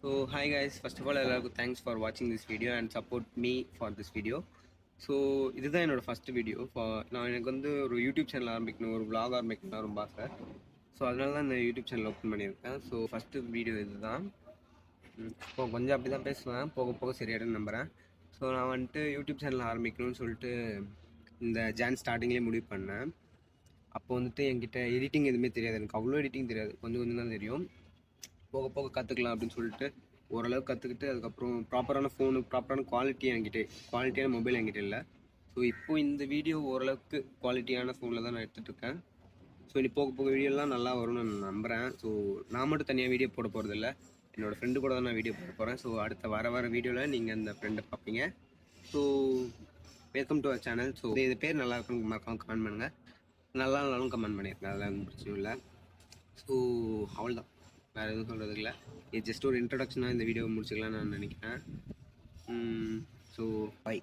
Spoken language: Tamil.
So hi guys, first of all எல்லாருக்கும் thanks for watching this video and support me for this video. So இதுதான் என்னோடய ஃபஸ்ட்டு வீடியோ. நான் எனக்கு வந்து ஒரு யூடியூப் சேனல் ஆரம்பிக்கணும், ஒரு vlog ஆரம்பிக்கணும் ரொம்ப ஆசை. ஸோ அதனால தான் இந்த யூடியூப் சேனல் ஓப்பன் பண்ணியிருக்கேன். ஸோ ஃபஸ்ட்டு வீடியோ இது தான். இப்போ கொஞ்சம் அப்படி தான் பேசுவேன், போக போக சரியாயிடுன்னு நம்புகிறேன். ஸோ நான் வந்துட்டு யூடியூப் சேனல் ஆரம்பிக்கணும்னு சொல்லிட்டு இந்த ஸ்டார்டிங்லேயே முடிவு பண்ணேன். அப்போ வந்துட்டு என்கிட்ட எடிட்டிங் எதுவுமே தெரியாது, எனக்கு அவ்வளோ எடிட்டிங் தெரியாது, கொஞ்சம் கொஞ்சம் தான் தெரியும். போக போக கற்றுக்கலாம் அப்படின்னு சொல்லிட்டு ஓரளவுக்கு கற்றுக்கிட்டு அதுக்கப்புறம் ப்ராப்பரான ஃபோனு, ப்ராப்பரான குவாலிட்டியான மொபைல் என்கிட்ட இல்லை. ஸோ இப்போது இந்த வீடியோ ஓரளவுக்கு குவாலிட்டியான ஃபோனில் தான் நான் எடுத்துகிட்ருக்கேன். ஸோ இனி போக போக வீடியோலாம் நல்லா வரும்னு நான் நம்புகிறேன். ஸோ நான் மட்டும் தனியாக வீடியோ போட போகிறதில்ல, என்னோடய ஃப்ரெண்டு கூட தான் நான் வீடியோ போட போகிறேன். ஸோ அடுத்த வர வீடியோவில் நீங்கள் அந்த ஃப்ரெண்டை பார்ப்பீங்க. So welcome to our channel. So இது பேர் நல்லா இருக்குன்னு மறக்காமல் கமெண்ட் பண்ணுங்கள், நல்லா இருந்தாலும் கமெண்ட் பண்ணியிருக்கேன், அதெல்லாம் எதுவும் பிரச்சனை இல்லை. ஸோ அவ்வளோதான், வேறு எதுவும் சொல்கிறதுக்கு இல்லை. இது ஜஸ்ட் ஒரு இன்ட்ரடக்ஷனாக இந்த வீடியோவை முடிச்சுக்கலாம்னு நான் நினைக்கிறேன். So by.